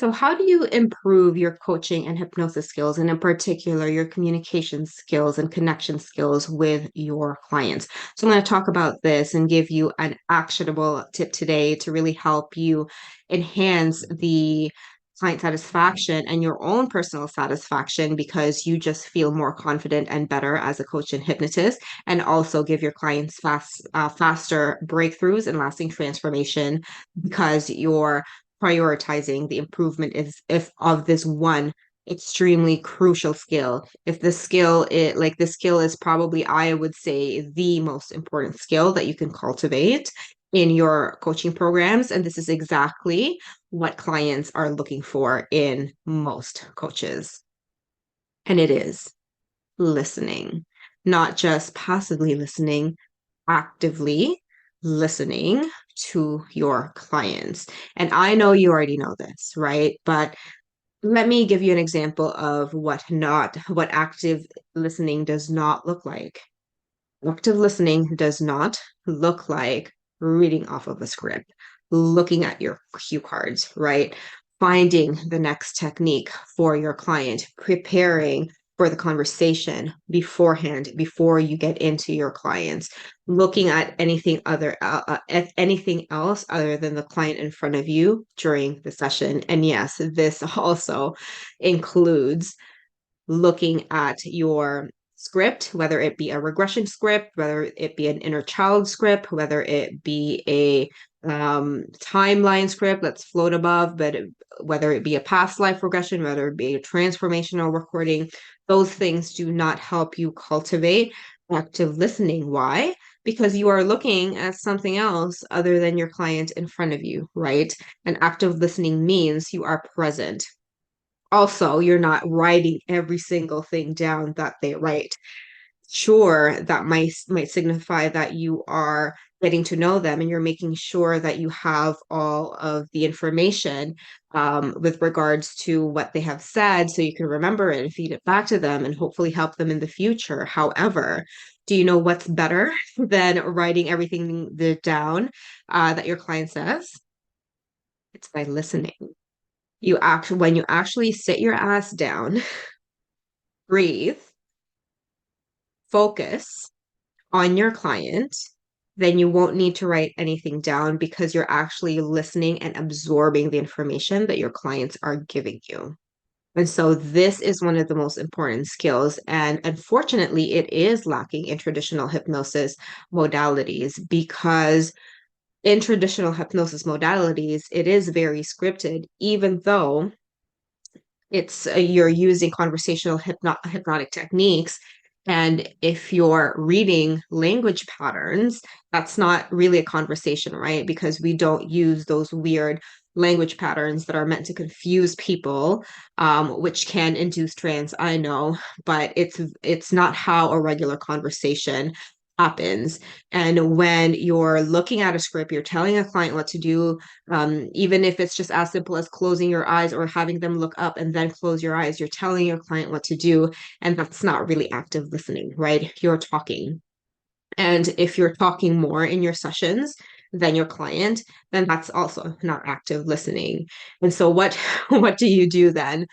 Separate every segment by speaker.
Speaker 1: So, how do you improve your coaching and hypnosis skills, and in particular, your communication skills and connection skills with your clients? So, I'm going to talk about this and give you an actionable tip today to really help you enhance the client satisfaction and your own personal satisfaction because you just feel more confident and better as a coach and hypnotist, and also give your clients faster breakthroughs and lasting transformation because you're prioritizing the improvement is if of this one extremely crucial skill. If the skill is like the skill is probably, I would say, the most important skill that you can cultivate in your coaching programs. And this is exactly what clients are looking for in most coaches. And it is listening, not just passively listening, actively listening to your clients. And I know you already know this, right? But let me give you an example of what active listening does not look like. Active listening does not look like reading off of a script, looking at your cue cards, right? Finding the next technique for your client, preparing for the conversation beforehand, before you get into your clients, looking at anything else other than the client in front of you during the session. And yes, this also includes looking at your script, whether it be a regression script, whether it be an inner child script, whether it be a timeline script that's float above, but whether it be a past life regression, whether it be a transformational recording, those things do not help you cultivate active listening. Why? Because you are looking at something else other than your client in front of you, right? And active listening means you are present. Also, you're not writing every single thing down that they write. Sure, that might signify that you are getting to know them and you're making sure that you have all of the information with regards to what they have said so you can remember it and feed it back to them and hopefully help them in the future. However, do you know what's better than writing everything down that your client says? It's by listening. When you actually sit your ass down, breathe, focus on your client, then you won't need to write anything down because you're actually listening and absorbing the information that your clients are giving you. And so this is one of the most important skills. And unfortunately, it is lacking in traditional hypnosis modalities because in traditional hypnosis modalities, it is very scripted, even though it's you're using conversational hypnotic techniques. And if you're reading language patterns, that's not really a conversation, right? Because we don't use those weird language patterns that are meant to confuse people, which can induce trance, I know, but it's not how a regular conversation happens. And when you're looking at a script, you're telling a client what to do, even if it's just as simple as closing your eyes or having them look up and then close your eyes, you're telling your client what to do. And that's not really active listening, right? You're talking. And if you're talking more in your sessions than your client, then that's also not active listening. And so what do you do then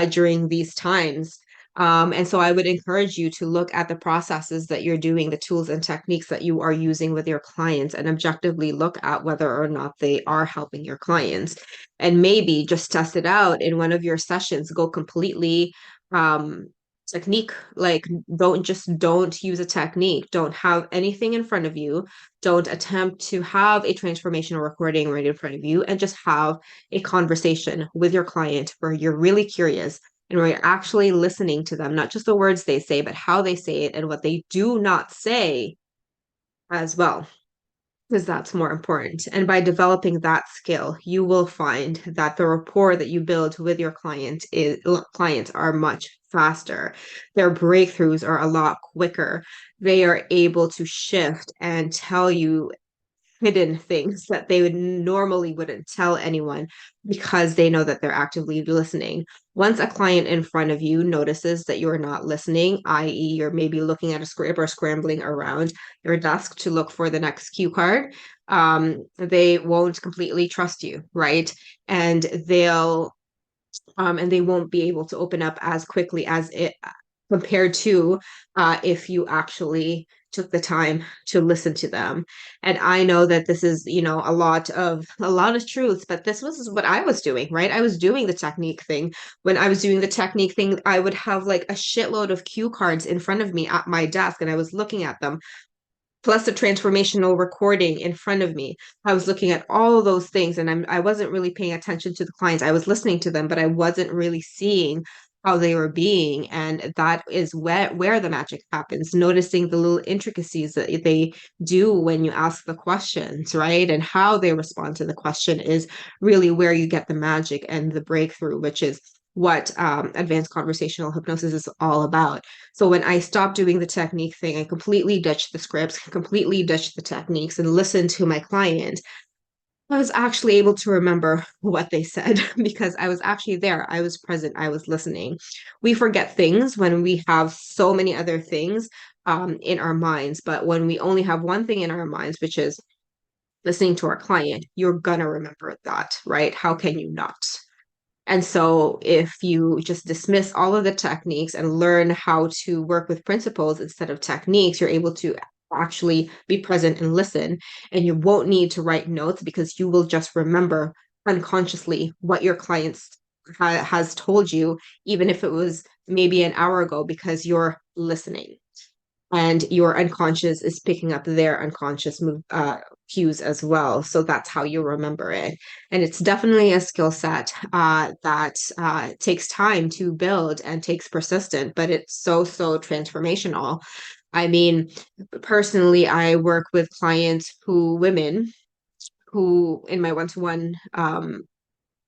Speaker 1: during these times? And so I would encourage you to look at the processes that you're doing, the tools and techniques that you are using with your clients, and objectively look at whether or not they are helping your clients. And maybe just test it out in one of your sessions, go completely technique, like don't use a technique, don't have anything in front of you, don't attempt to have a transformational recording right in front of you, and just have a conversation with your client where you're really curious and where you're actually listening to them, not just the words they say, but how they say it and what they do not say as well, because that's more important. And by developing that skill, you will find that the rapport that you build with your clients are much faster. Their breakthroughs are a lot quicker. They are able to shift and tell you hidden things that they would normally wouldn't tell anyone because they know that they're actively listening. Once a client in front of you notices that you're not listening, i.e., you're maybe looking at a script or scrambling around your desk to look for the next cue card, they won't completely trust you, right? And they'll and they won't be able to open up as quickly as it compared to if you actually took the time to listen to them. And I know that this is, a lot of truths, but this was what I was doing, right? I was doing the technique thing. When I was doing the technique thing, I would have like a shitload of cue cards in front of me at my desk, and I was looking at them, plus a transformational recording in front of me. I was looking at all of those things, and I wasn't really paying attention to the clients. I was listening to them, but I wasn't really seeing how they were being. And that is where the magic happens, noticing the little intricacies that they do when you ask the questions, right? And how they respond to the question is really where you get the magic and the breakthrough, which is what advanced conversational hypnosis is all about. So when I stopped doing the technique thing, I completely ditched the scripts, completely ditched the techniques, and listened to my client. I was actually able to remember what they said because I was actually there. I was present. I was listening. We forget things when we have so many other things in our minds. But when we only have one thing in our minds, which is listening to our client, you're going to remember that, right? How can you not? And so, if you just dismiss all of the techniques and learn how to work with principles instead of techniques, you're able to actually be present and listen. And you won't need to write notes because you will just remember unconsciously what your clients has told you, even if it was maybe an hour ago, because you're listening and your unconscious is picking up their unconscious cues as well. So that's how you remember it. And it's definitely a skill set that takes time to build and takes persistent, but it's so, so transformational. I mean, personally, I work with clients women who, in my one-to-one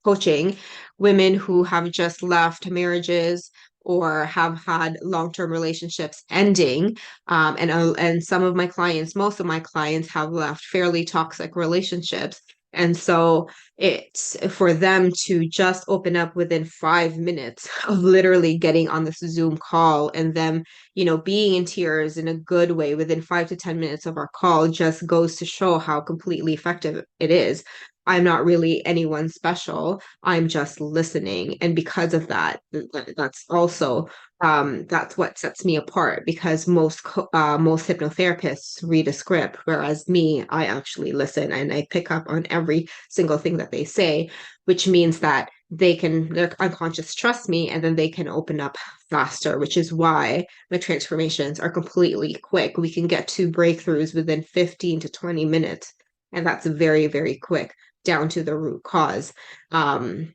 Speaker 1: coaching, women who have just left marriages or have had long-term relationships ending, and some of my clients, most of my clients, have left fairly toxic relationships. And so it's for them to just open up within 5 minutes of literally getting on this Zoom call, and them, being in tears in a good way within 5 to 10 minutes of our call, just goes to show how completely effective it is. I'm not really anyone special. I'm just listening. And because of that, that's also that's what sets me apart, because most hypnotherapists read a script, whereas me, I actually listen and I pick up on every single thing that they say, which means that their unconscious trust me, and then they can open up faster, which is why my transformations are completely quick. We can get to breakthroughs within 15 to 20 minutes, and that's very, very quick down to the root cause. And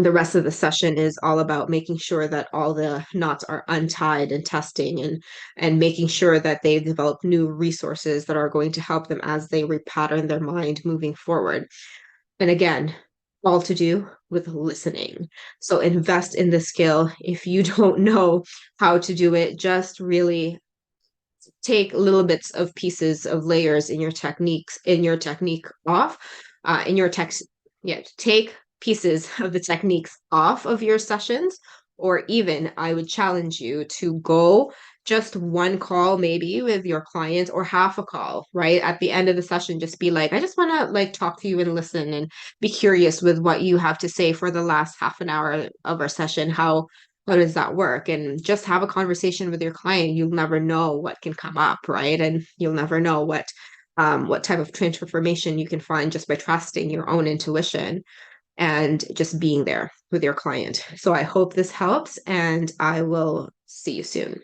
Speaker 1: the rest of the session is all about making sure that all the knots are untied, and testing and making sure that they develop new resources that are going to help them as they repattern their mind moving forward. And again, all to do with listening. So invest in the skill. If you don't know how to do it, just really take little bits of pieces of layers in your technique off, in your text. Yeah, take pieces of the techniques off of your sessions, or even I would challenge you to go just one call maybe with your client, or half a call, right? At the end of the session, just be like, I just want to like talk to you and listen and be curious with what you have to say for the last half an hour of our session. How does that work? And just have a conversation with your client. You'll never know what can come up, right? And you'll never know what type of transformation you can find just by trusting your own intuition and just being there with your client. So I hope this helps, and I will see you soon.